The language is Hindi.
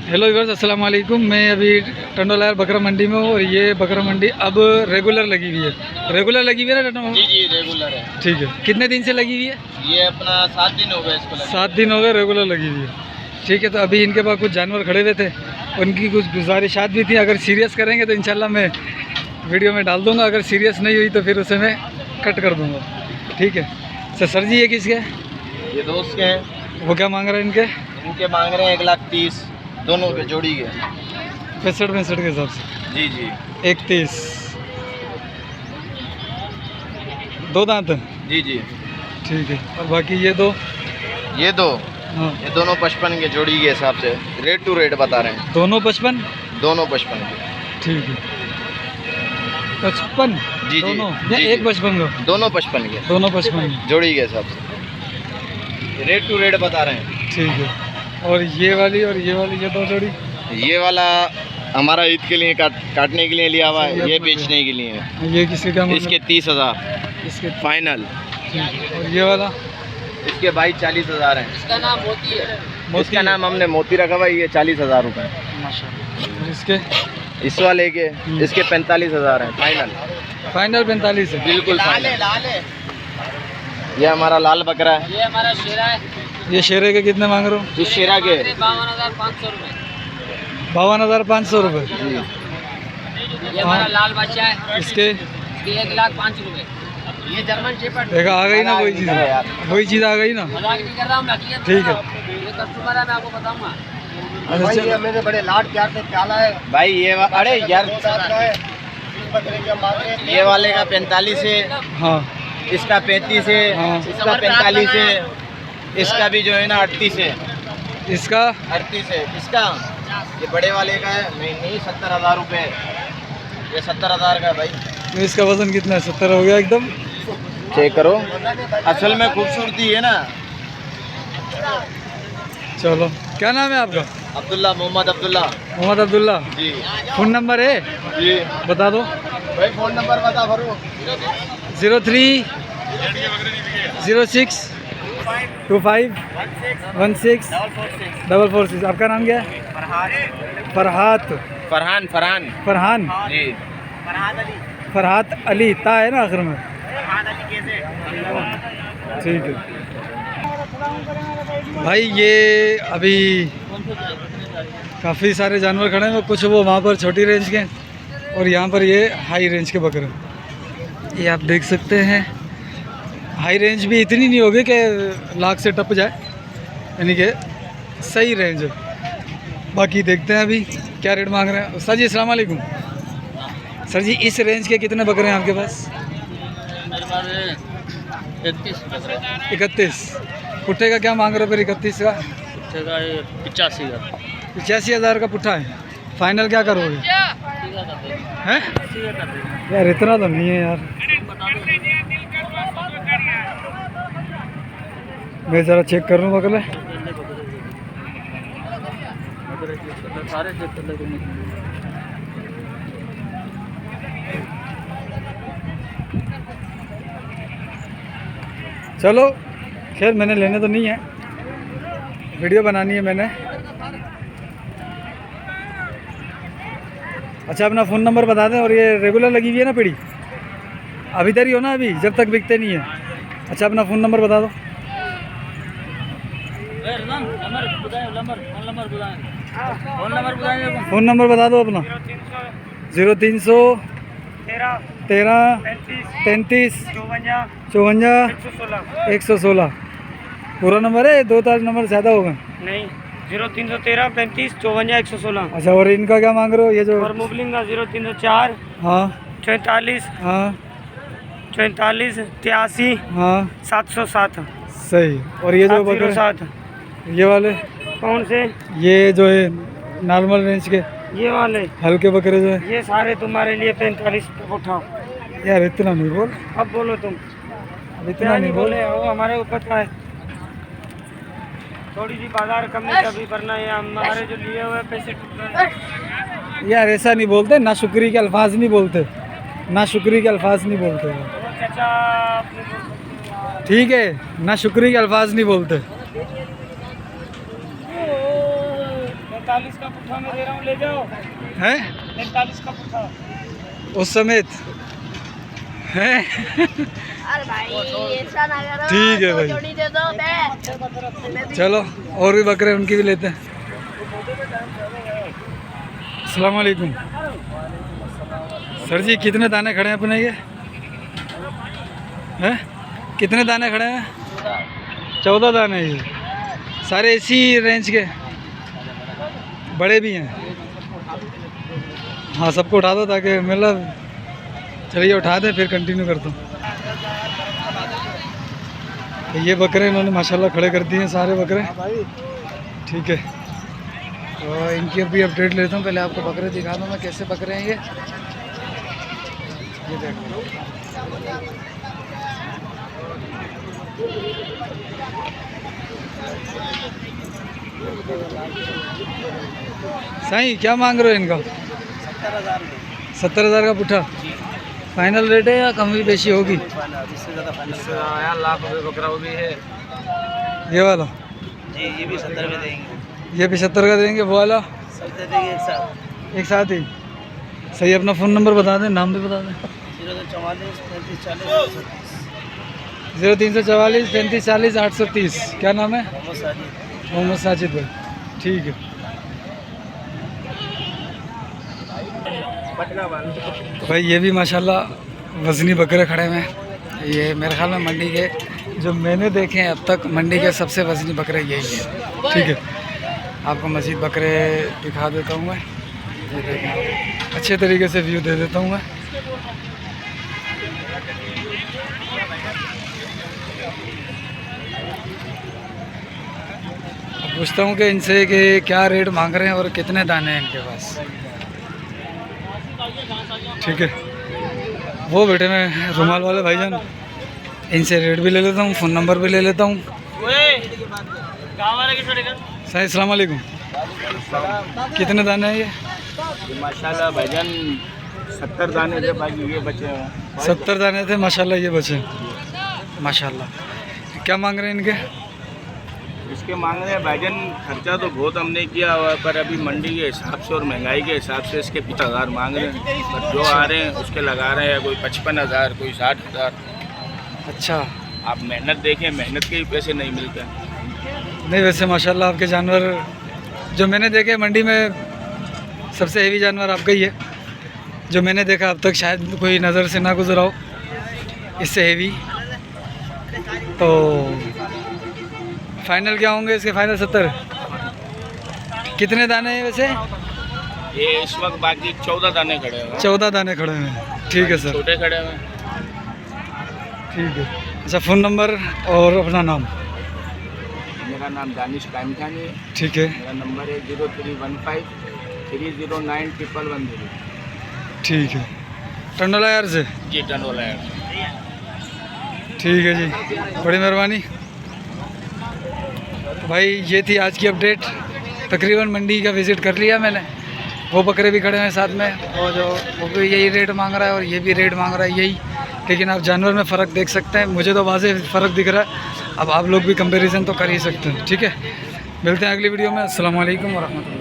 हेलो व्यूअर्स, अस्सलाम वालेकुम। मैं अभी टंडोलायर बकरा मंडी में हूँ और ये बकरा मंडी अब रेगुलर लगी हुई है। रेगुलर लगी हुई है ना टंडो? जी जी रेगुलर है। ठीक है। कितने दिन से लगी हुई है? ये अपना 7 दिन हो गए इसको लगे। 7 दिन हो गए रेगुलर लगी हुई है। ठीक है। तो अभी इनके पास कुछ जानवर खड़े हुए थे, उनकी कुछ गुजारिशात भी थी। अगर सीरियस करेंगे तो इंशाल्लाह मैं वीडियो में डाल दूँगा, अगर सीरियस नहीं हुई तो फिर उसे मैं कट कर दूँगा। ठीक है। सर जी ये किसके हैं? ये दोस्त के हैं। वो क्या मांग रहे हैं इनके? इनके मांग रहे हैं 1,30,000 दोनों के जोड़ी के। 65 के हिसाब से। जी जी 31 दो दांत। जी जी ठीक है। और बाकी ये दो? ये दो, हाँ, ये दोनों 55 के जोड़ी के हिसाब से रेट टू रेट बता रहे हैं। दोनों 55? दोनों 55 के। ठीक है। 55 जी दोनों जी, या जी, एक जी। 55 का? दोनों 55 के दोनों 55 जोड़ी के हिसाब से रेट टू रेट बता रहे हैं। ठीक है। और ये वाली ये दो जोड़ी? ये वाला हमारा ईद के लिए काटने के लिए लिया हुआ है, ये बेचने के लिए है। ये किसके क्या? इसके 30,000 इसके। फाइनल। ठीक है। और ये वाला? इसके भाई 40,000 है। इसका नाम मोती है। इसका नाम हमने मोती रखा हुआ है। ये 40,000 रुपये माशाल्लाह। और इसके? इस वाले के इसके 45,000 है फाइनल। फाइनल 45 है? बिल्कुल फाइनल। ये हमारा लाल बकरा है। ये हमारा शेरा है। ये शेरे के कितने मांग रहे हो? इस शेरा के 52,500 रुपये। 52,500 रुपये। जी ये हमारा लाल बादशाह है। इसके? इसके 1,05,000 रुपये। ये जर्मन शेपर्ड। देखा, आ गई ना वही चीज़? वही चीज़ आ गई ना? मजाक नहीं कर रहा हूँ, हकीकत ठीक है। कर रहा हूँ। ये कस्टमर है, मैं आपको बताऊंगा। अच्छा चलो। मेरे बड़े लाड प्यार से प्याला है भाई। ये अरे यार ये वाले का 45 है, हाँ इसका 35 है, हाँ। इसका 45 है, इसका भी जो है ना 38 है। इसका? 38 है इसका। ये बड़े वाले का है। नहीं 70,000 रुपये। ये 70,000 का है भाई। इसका वजन कितना है? 70 हो गया एकदम? चेक करो, असल में खूबसूरती है ना। चलो, क्या नाम है आपका? अब्दुल्ला, मोहम्मद अब्दुल्ला। मोहम्मद अब्दुल्ला। जी फ़ोन नंबर है? जी बता दो। भाई फ़ोन नंबर बता भरो। 03 06 25 16 446। आपका नाम क्या है? फरहात। फरहान फरहान फरहान। जी। फरहात अली, ता है ना आखिर में? ठीक है भाई। ये अभी काफ़ी सारे जानवर खड़े हैं, कुछ वो वहाँ पर छोटी रेंज के हैं और यहाँ पर ये हाई रेंज के बकरे। ये आप देख सकते हैं। हाई रेंज भी इतनी नहीं होगी कि लाख से टप जाए, यानी कि सही रेंज है। बाकी देखते हैं अभी क्या रेट मांग रहे हैं। सर जी अस्सलाम वालेकुम। सर जी इस रेंज के कितने बकरे हैं आपके पास? मेरे पास 31। पुट्ठे का क्या मांग रहे हो फिर? 31 का? 85,000। 85,000 का पुट्ठा है। फाइनल क्या करोगे? हैं यार? इतना तो नहीं है यार। मैं ज़रा चेक कर लूँ बकले। चलो खैर, मैंने लेने तो नहीं है, वीडियो बनानी है मैंने। अच्छा अपना फ़ोन नंबर बता दें। और ये रेगुलर लगी हुई है ना पीढ़ी? अभी इधर ही हो ना अभी, जब तक बिकते नहीं है? अच्छा अपना फ़ोन नंबर बता दो। फ़ोन नंबर बता दो अपना। 0300 13 35 54 116। पूरा नंबर है? 2-4 नंबर ज़्यादा होगा? नहीं, 0313 35 54 116। अच्छा। और इनका क्या मांग रहे हो ये जो? और मुबलिंग का 0304 हाँ 44 हाँ 44 83 हाँ 707 सही। और ये जो बकरे 707। ये वाले कौन से? ये जो है नॉर्मल रेंज के ये वाले हल्के बकरे जो है? ये सारे तुम्हारे लिए 45 पे उठाओ। यार इतना नहीं बोल। अब बोलो तुम। अब इतना क्या नहीं नहीं बोल। बोले? वो हमारे ऊपर का है। थोड़ी सी बाजार कमी कभी करना है। हमारे जो लिए हुए पैसे यार ऐसा नहीं बोलते, ना शुक्री के अल्फाज नहीं बोलते, ना शुक्री के अल्फाज नहीं बोलते। चाचा ठीक है, ना शुक्री के अल्फाज नहीं बोलते। 45 का पुट्ठा में दे रहा हूँ, ले जाओ। हैं 45 का पुट्ठा। उस समेत हैं? अरे भाई ऐसा ना करो, ठीक है भाई। जोड़ी दे दो बे। चलो और भी बकरे उनकी भी लेते हैं। अस्सलाम वालेकुम सर जी, कितने दाने खड़े हैं अपने ये? हैं कितने दाने खड़े हैं? 14 दाने ये सारे इसी रेंज के बड़े भी हैं। हाँ सबको उठा दो ताकि मतलब चलिए उठा दें फिर कंटिन्यू करता हूँ। तो ये बकरे इन्होंने माशाल्लाह खड़े कर दिए हैं सारे बकरे। ठीक है तो इनकी अभी अपडेट लेता हूँ। पहले आपको बकरे दिखा दूँ मैं कैसे बकरे हैं ये देख लो। साईं क्या मांग रहे हो इनका? 70,000 का पुट्ठा। फाइनल रेट है या कमी बेशी होगी? इससे ज़्यादा लाख रुपये बकरा वो भी है ये वाला जी, ये भी 70 में देंगे। ये 75 का देंगे, वो वाला सब दे देंगे एक साथ। एक साथ ही। सही अपना फ़ोन नंबर बता दें, नाम भी बता दें। 0344 35 40 830। क्या नाम है? मोहम्मद साजिद भाई। ठीक है भाई ये भी माशाल्लाह वज़नी बकरे खड़े हुए हैं। ये मेरे ख्याल में मंडी के जो मैंने देखे हैं अब तक मंडी के सबसे वज़नी बकरे यही हैं। ठीक है आपको मज़ीद बकरे दिखा देता हूँ मैं। ये देखें अच्छे तरीके से व्यू दे देता हूँ मैं। पूछता हूँ कि इनसे कि क्या रेट मांग रहे हैं और कितने दाने हैं इनके पास। ठीक है वो बेटे मैं रुमाल वाले भाईजान इनसे रेट भी ले लेता हूँ, फ़ोन नंबर भी ले लेता हूँ। सही अस्सलाम वालेकुम। कितने दाने हैं ये? माशाल्लाह भाईजान 70 दाने थे, बाकी ये बचे हैं। 70 दाने थे माशाल्लाह, ये बचे माशाल्लाह। क्या मांग रहे हैं इनके? इसके मांग रहे हैं भाईजान, खर्चा तो बहुत हमने किया हुआ है पर अभी मंडी के हिसाब से और महंगाई के हिसाब से इसके 50,000 मांग रहे हैं। पर जो आ रहे हैं उसके लगा रहे हैं, कोई 55,000 कोई 60,000। अच्छा आप मेहनत देखें, मेहनत के ही पैसे नहीं मिलते। नहीं वैसे माशाल्लाह आपके जानवर जो मैंने देखे मंडी में सबसे हेवी जानवर आपका ही है। जो मैंने देखा अब तक शायद कोई नज़र से ना गुजरा हो इससे हेवी। तो फाइनल क्या होंगे इसके? फाइनल 70। कितने दाने हैं वैसे? ये इस वक्त बाकी 14 दाने खड़े हैं। 14 दाने खड़े हुए हैं। ठीक है सर छोटे खड़े हैं। ठीक है। अच्छा फ़ोन नंबर और अपना नाम? मेरा नाम दानिश कायम खानी है। ठीक है मेरा नंबर है 0315 309 11110। ठीक है टंडोला यार से? जी टंडोला है। ठीक है जी बड़ी मेहरबानी। भाई ये थी आज की अपडेट। तकरीबन मंडी का विज़िट कर लिया मैंने। वो बकरे भी खड़े हैं साथ में और जो वो भी यही रेट मांग रहा है और ये भी रेट मांग रहा है यही। लेकिन आप जानवर में फ़र्क देख सकते हैं, मुझे तो वाज़ेह फ़र्क दिख रहा है। अब आप लोग भी कंपैरिजन तो कर ही सकते हैं। ठीक है मिलते हैं अगली वीडियो में। अस्सलाम वालेकुम व रहमतुल्लाह।